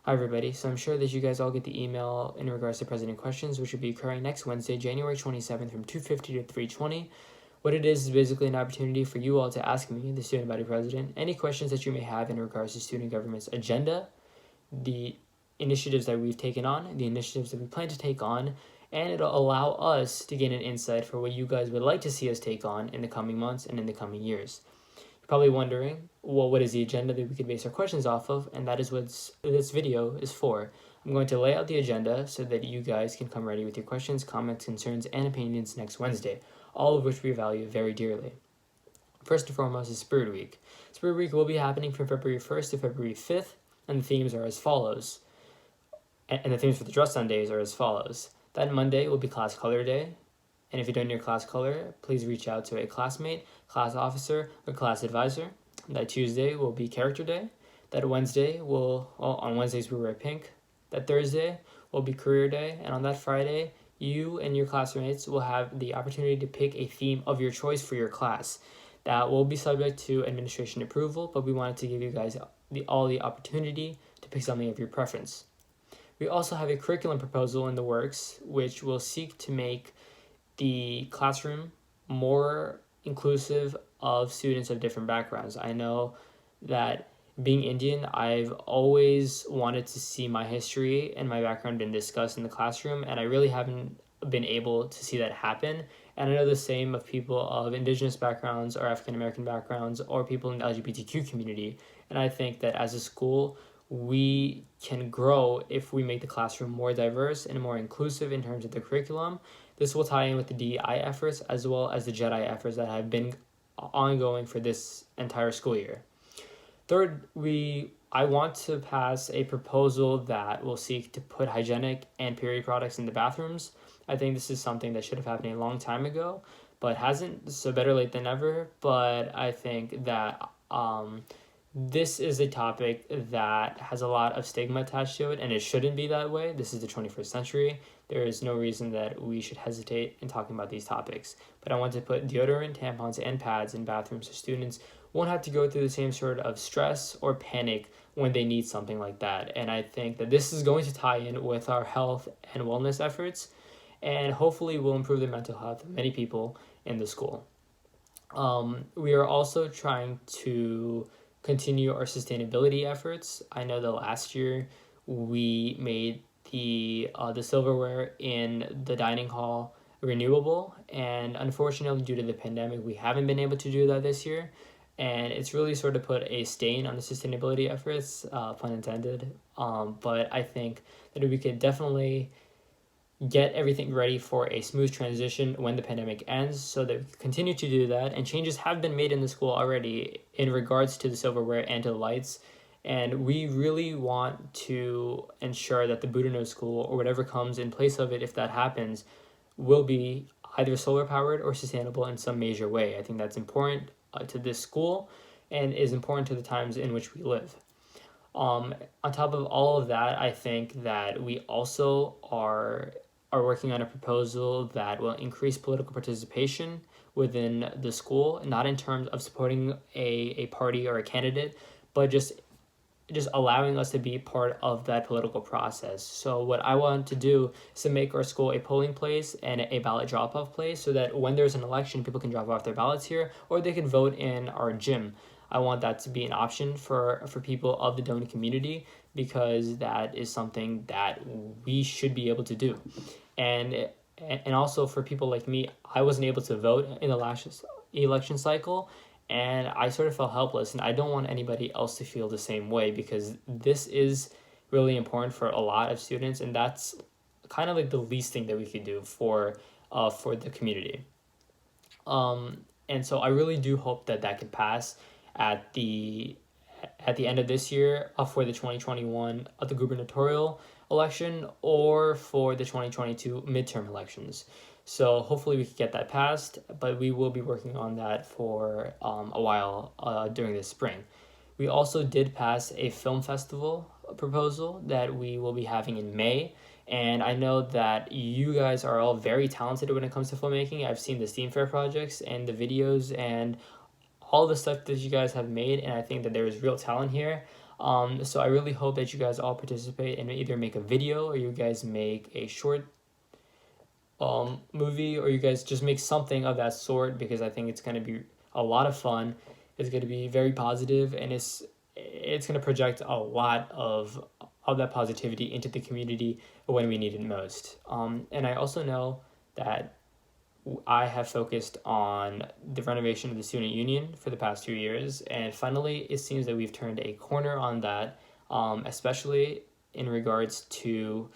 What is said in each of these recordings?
Hi everybody, so I'm sure that you guys all get the email in regards to President Questions, which will be occurring next Wednesday, January 27th from 2:50 to 3:20. What it is basically an opportunity for you all to ask me, the student body president, any questions that you may have in regards to student government's agenda, the initiatives that we've taken on, the initiatives that we plan to take on, and it'll allow us to gain an insight for what you guys would like to see us take on in the coming months and in the coming years. You're probably wondering, well, what is the agenda that we can base our questions off of? And that is what this video is for. I'm going to lay out the agenda so that you guys can come ready with your questions, comments, concerns, and opinions next Wednesday, all of which we value very dearly. First and foremost is Spirit Week. Spirit Week will be happening from February 1st to February 5th, and the themes are as follows. And the themes for the Dress On Days are as follows. That Monday will be Class Color Day. And if you don't know your class color, please reach out to a classmate, class officer, or class advisor. That Tuesday will be Character Day. That Wednesday on Wednesdays we wear pink. That Thursday will be Career Day. And on that Friday, you and your classmates will have the opportunity to pick a theme of your choice for your class. That will be subject to administration approval, but we wanted to give you guys all the opportunity to pick something of your preference. We also have a curriculum proposal in the works, which will seek to make the classroom more inclusive of students of different backgrounds. I know that being Indian, I've always wanted to see my history and my background been discussed in the classroom, and I really haven't been able to see that happen. And I know the same of people of indigenous backgrounds or African American backgrounds or people in the LGBTQ community. And I think that as a school, we can grow if we make the classroom more diverse and more inclusive in terms of the curriculum. This will tie in with the DEI efforts as well as the JEDI efforts that have been ongoing for this entire school year. Third, I want to pass a proposal that will seek to put hygienic and period products in the bathrooms. I think this is something that should have happened a long time ago, but hasn't, so better late than never. But I think that this is a topic that has a lot of stigma attached to it, and it shouldn't be that way. This is the 21st century. There is no reason that we should hesitate in talking about these topics. But I want to put deodorant, tampons, and pads in bathrooms so students won't have to go through the same sort of stress or panic when they need something like that. And I think that this is going to tie in with our health and wellness efforts, and hopefully will improve the mental health of many people in the school. We are also trying to continue our sustainability efforts. I know that last year we made the silverware in the dining hall renewable, and unfortunately due to the pandemic we haven't been able to do that this year, and it's really sort of put a stain on the sustainability efforts, pun intended. But I think that we could definitely get everything ready for a smooth transition when the pandemic ends so that we can continue to do that. And changes have been made in the school already in regards to the silverware and to the lights. And we really want to ensure that the Buddha School, or whatever comes in place of it if that happens, will be either solar powered or sustainable in some major way. I think that's important to this school and is important to the times in which we live. On top of all of that, I think that we also are working on a proposal that will increase political participation within the school, not in terms of supporting a party or a candidate, but just allowing us to be part of that political process. So what I want to do is to make our school a polling place and a ballot drop-off place so that when there's an election, people can drop off their ballots here, or they can vote in our gym. I want that to be an option for people of the Dona community, because that is something that we should be able to do. And also for people like me, I wasn't able to vote in the last election cycle, and I sort of felt helpless, and I don't want anybody else to feel the same way, because this is really important for a lot of students, and that's kind of like the least thing that we could do for the community. And so I really do hope that can pass at the end of this year for the 2021 the gubernatorial election, or for the 2022 midterm elections. So hopefully we can get that passed, but we will be working on that for a while during this spring. We also did pass a film festival proposal that we will be having in May. And I know that you guys are all very talented when it comes to filmmaking. I've seen the STEAM Fair projects and the videos and all the stuff that you guys have made, and I think that there is real talent here. So I really hope that you guys all participate and either make a video or you guys make a short movie, or you guys just make something of that sort, because I think it's going to be a lot of fun. It's going to be very positive, and it's going to project a lot of that positivity into the community when we need it most. And I also know that I have focused on the renovation of the student union for the past 2 years, and finally it seems that we've turned a corner on that, especially in regards to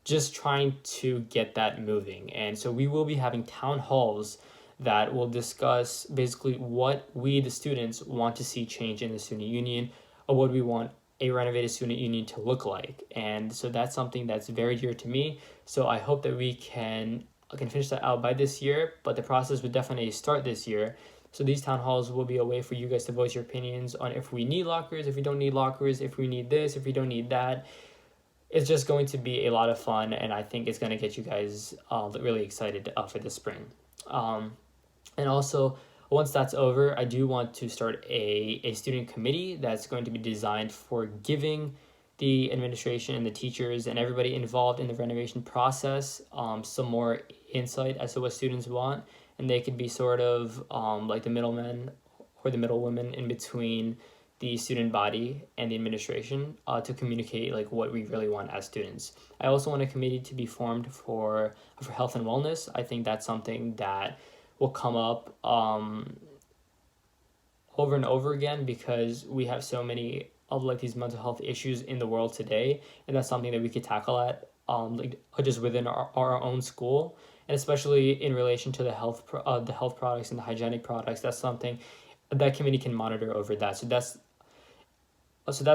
just trying to get that moving. And so we will be having town halls that will discuss basically what we, the students, want to see change in the student union, or what we want a renovated student union to look like. And so that's something that's very dear to me. So I hope that we can finish that out by this year, but the process would definitely start this year. So these town halls will be a way for you guys to voice your opinions on if we need lockers, if we don't need lockers, if we need this, if we don't need that. It's just going to be a lot of fun, and I think it's going to get you guys really excited for the spring. And also, once that's over, I do want to start a student committee that's going to be designed for giving the administration and the teachers and everybody involved in the renovation process some more insight as to what students want, and they could be sort of like the middlemen or the middlewomen in between the student body and the administration to communicate like what we really want as students. I also want a committee to be formed for health and wellness. I think that's something that will come up over and over again, because we have so many of like these mental health issues in the world today, and that's something that we could tackle at like just within our own school, and especially in relation to the health products and the hygienic products. That's something that committee can monitor over that. So that's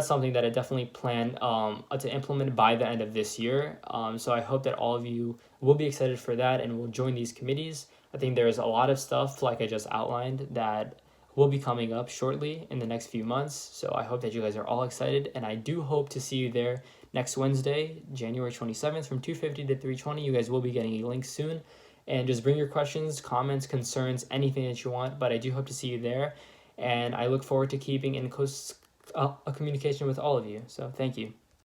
something that I definitely plan to implement by the end of this year. So I hope that all of you will be excited for that and will join these committees. I think there's a lot of stuff, like I just outlined, that will be coming up shortly in the next few months. So I hope that you guys are all excited, and I do hope to see you there next Wednesday, January 27th from 2:50 to 3:20. You guys will be getting a link soon. And just bring your questions, comments, concerns, anything that you want. But I do hope to see you there. And I look forward to keeping in close communication with all of you. So thank you.